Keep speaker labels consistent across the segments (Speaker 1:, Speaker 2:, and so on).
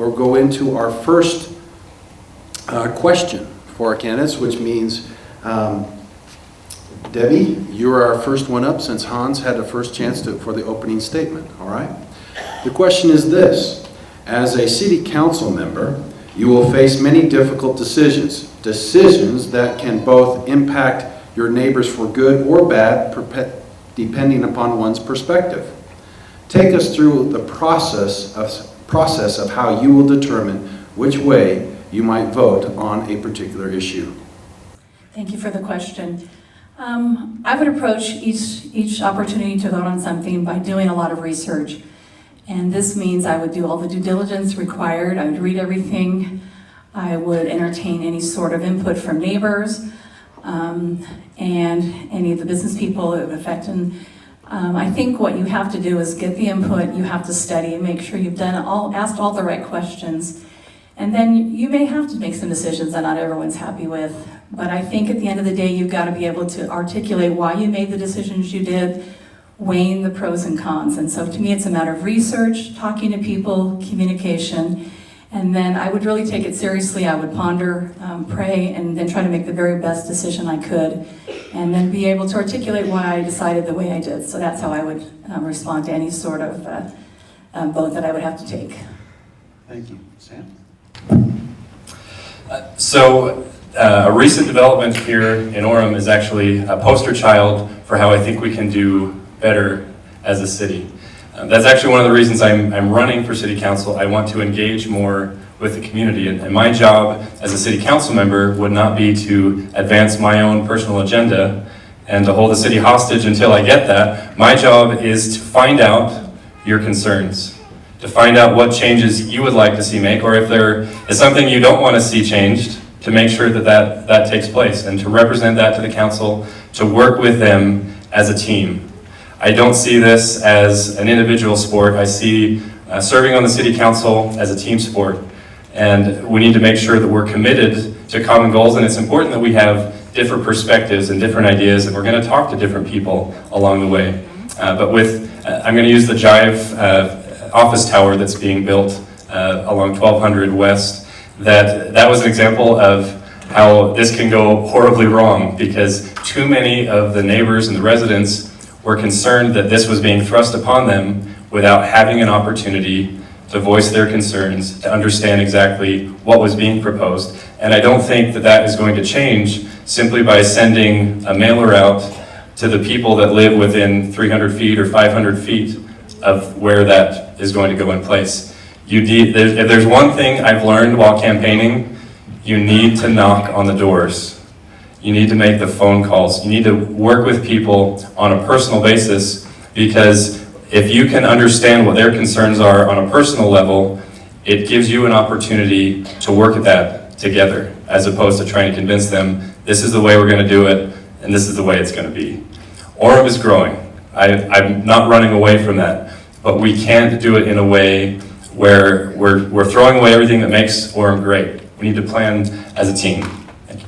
Speaker 1: we'll go into our first question for our candidates, which means, Debbie, you're our first one up since Hans had the first chance for the opening statement, all right? The question is this: as a city council member, you will face many difficult decisions that can both impact your neighbors for good or bad, depending upon one's perspective. Take us through the process of how you will determine which way you might vote on a particular issue.
Speaker 2: Thank you for the question. I would approach each opportunity to vote on something by doing a lot of research. And this means I would do all the due diligence required. I would read everything. I would entertain any sort of input from neighbors and any of the business people it would affect. And I think what you have to do is get the input. You have to study and make sure you've asked all the right questions. And then you may have to make some decisions that not everyone's happy with. But I think at the end of the day, you've got to be able to articulate why you made the decisions you did, weighing the pros and cons. And so to me, it's a matter of research, talking to people, communication, and then I would really take it seriously. I would ponder, pray, and then try to make the very best decision I could, and then be able to articulate why I decided the way I did. So that's how I would respond to any sort of vote that I would have to take.
Speaker 1: Thank you. Sam?
Speaker 3: A recent development here in Orem is actually a poster child for how I think we can do better as a city. That's actually one of the reasons I'm running for city council. I want to engage more with the community, and my job as a city council member would not be to advance my own personal agenda and to hold the city hostage until I get that. My job is to find out your concerns, to find out what changes you would like to see make, or if there is something you don't want to see changed, to make sure that takes place, and to represent that to the council, to work with them as a team. I don't see this as an individual sport. I see serving on the city council as a team sport, and we need to make sure that we're committed to common goals, and it's important that we have different perspectives and different ideas, and we're going to talk to different people along the way. I'm going to use the Jive office tower that's being built along 1200 West. That was an example of how this can go horribly wrong, because too many of the neighbors and the residents were concerned that this was being thrust upon them without having an opportunity to voice their concerns, to understand exactly what was being proposed. And I don't think that is going to change simply by sending a mailer out to the people that live within 300 feet or 500 feet of where that is going to go in place. If there's one thing I've learned while campaigning, you need to knock on the doors. You need to make the phone calls. You need to work with people on a personal basis, because if you can understand what their concerns are on a personal level, it gives you an opportunity to work at that together, as opposed to trying to convince them, this is the way we're going to do it, and this is the way it's going to be. Orem is growing. I'm not running away from that, but we can't do it in a way where we're throwing away everything that makes Orem great. We need to plan as a team. Thank you.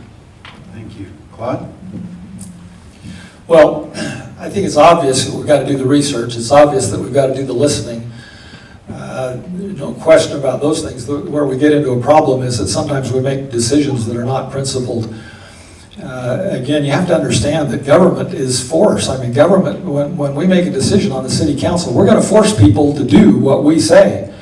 Speaker 1: Thank you. Claude?
Speaker 4: Well, I think it's obvious that we've got to do the research. It's obvious that we've got to do the listening. There's no question about those things. Where we get into a problem is that sometimes we make decisions that are not principled. Again, you have to understand that government is force. I mean, government, when we make a decision on the city council, we're going to force people to do what we say.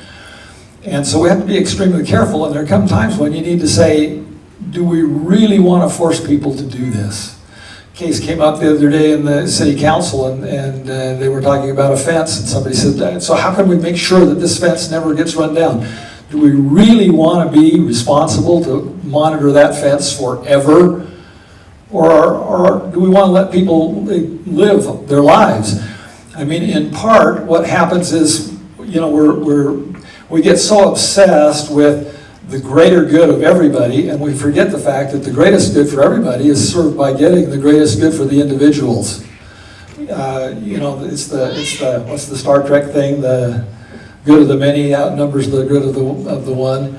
Speaker 4: And so we have to be extremely careful, and there come times when you need to say, do we really want to force people to do this? Case came up the other day in the city council, and they were talking about a fence, and somebody said, so how can we make sure that this fence never gets run down? Do we really want to be responsible to monitor that fence forever? Or do we want to let people live their lives? I mean, in part, what happens is, you know, we get so obsessed with the greater good of everybody, and we forget the fact that the greatest good for everybody is served by getting the greatest good for the individuals. You know, it's the what's the Star Trek thing? The good of the many outnumbers the good of the one.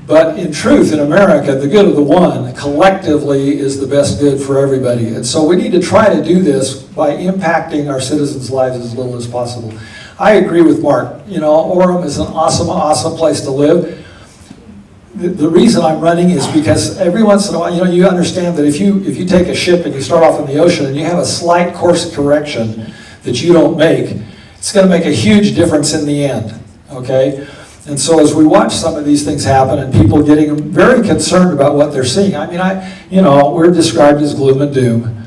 Speaker 4: But in truth, in America, the good of the one collectively is the best good for everybody. And so we need to try to do this by impacting our citizens' lives as little as possible. I agree with Mark. You know, Orem is an awesome, awesome place to live. the reason I'm running is because every once in a while, you understand that if you take a ship and you start off in the ocean and you have a slight course correction that you don't make, it's going to make a huge difference in the end, okay? And so as we watch some of these things happen and people getting very concerned about what they're seeing, we're described as gloom and doom.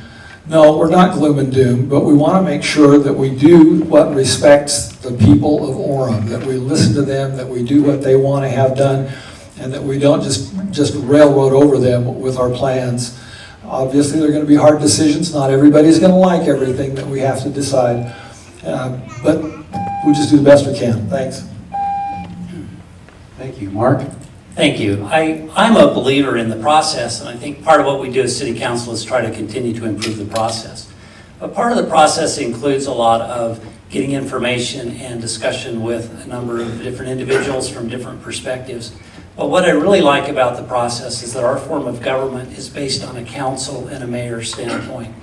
Speaker 4: No, we're not gloom and doom, but we want to make sure that we do what respects the people of Orem, that we listen to them, that we do what they want to have done, and that we don't just railroad over them with our plans. Obviously, they're going to be hard decisions. Not everybody's going to like everything that we have to decide, but we just do the best we can. Thanks.
Speaker 1: Thank you. Mark?
Speaker 5: Thank you. I'm a believer in the process, and I think part of what we do as City Council is try to continue to improve the process. But part of the process includes a lot of getting information and discussion with a number of different individuals from different perspectives. But what I really like about the process is that our form of government is based on a council and a mayor standpoint.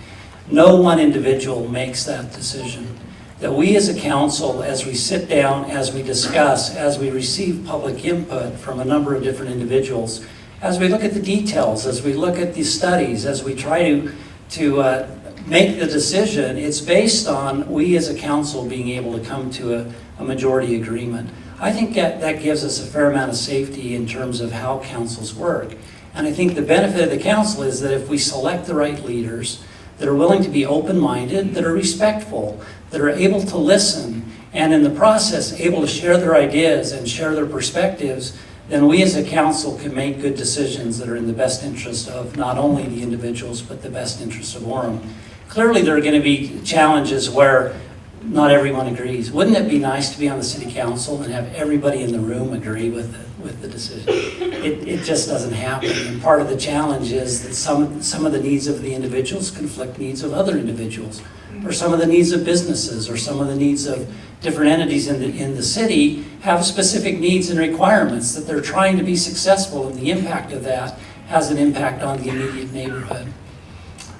Speaker 5: No one individual makes that decision. That we as a council, as we sit down, as we discuss, as we receive public input from a number of different individuals, as we look at the details, as we look at the studies, as we try to make the decision, it's based on we as a council being able to come to a majority agreement. I think that gives us a fair amount of safety in terms of how councils work. And I think the benefit of the council is that if we select the right leaders that are willing to be open-minded, that are respectful, that are able to listen, and in the process able to share their ideas and share their perspectives, then we as a council can make good decisions that are in the best interest of not only the individuals, but the best interest of Orem. Clearly there are going to be challenges where not everyone agrees. Wouldn't it be nice to be on the city council and have everybody in the room agree with the decision? It just doesn't happen. And part of the challenge is that some of the needs of the individuals conflict needs of other individuals, or some of the needs of businesses, or some of the needs of different entities in the city have specific needs and requirements that they're trying to be successful, and the impact of that has an impact on the immediate neighborhood.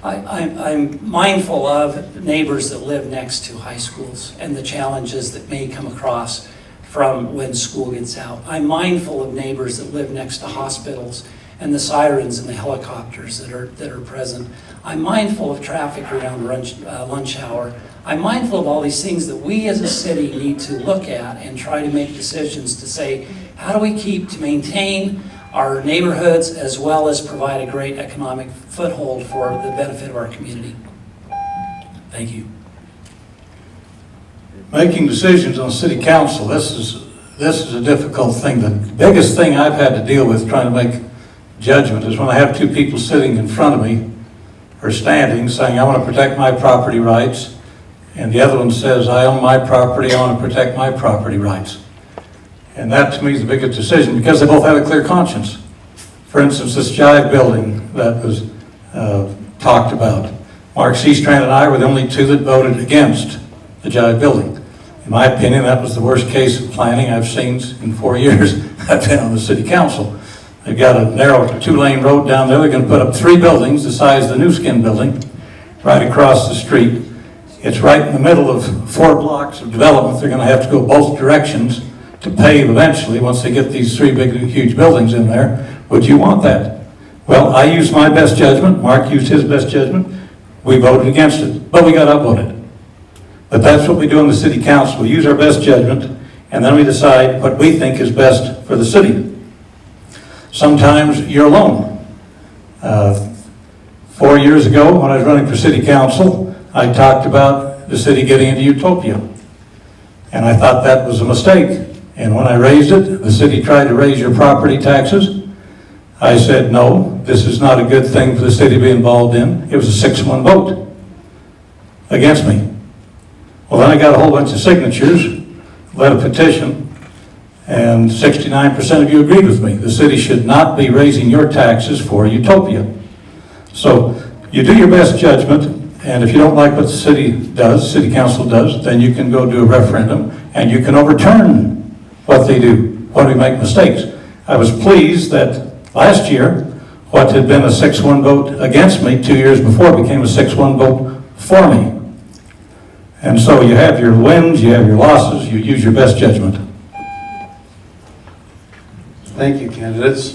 Speaker 5: I'm mindful of neighbors that live next to high schools and the challenges that may come across from when school gets out. I'm mindful of neighbors that live next to hospitals and the sirens and the helicopters that are present. I'm mindful of traffic around lunch hour. I'm mindful of all these things that we as a city need to look at and try to make decisions to say, how do we keep to maintain our neighborhoods as well as provide a great economic foothold for the benefit of our community. Thank you.
Speaker 6: Making decisions on city council, this is a difficult thing. The biggest thing I've had to deal with trying to make judgment is when I have two people sitting in front of me or standing saying, I want to protect my property rights, and the other one says, I own my property, I want to protect my property rights. And that to me is the biggest decision because they both have a clear conscience. For instance, this Jive building that was talked about. Mark Seastrand and I were the only two that voted against the Jive building. In my opinion, that was the worst case of planning I've seen in 4 years I've been on the city council. They've got a narrow 2-lane road down there. They're going to put up 3 buildings the size of the New Skin building right across the street. It's right in the middle of 4 blocks of development. They're going to have to go both directions to pave eventually once they get these 3 big, huge buildings in there. Would you want that? Well, I used my best judgment. Mark used his best judgment. We voted against it, but we got outvoted. But that's what we do in the city council. We use our best judgment, and then we decide what we think is best for the city. Sometimes you're alone. 4 years ago, when I was running for city council, I talked about the city getting into utopia. And I thought that was a mistake. And when I raised it, the city tried to raise your property taxes. I said, no, this is not a good thing for the city to be involved in. It was a 6-1 vote against me. Well, then I got a whole bunch of signatures, led a petition, and 69% of you agreed with me. The city should not be raising your taxes for utopia. So you do your best judgment, and if you don't like what the city does, city council does, then you can go do a referendum, and you can overturn what they do when we make mistakes. I was pleased that last year, what had been a 6-1 vote against me 2 years before became a 6-1 vote for me. And so you have your wins, you have your losses, you use your best judgment.
Speaker 1: Thank you, candidates.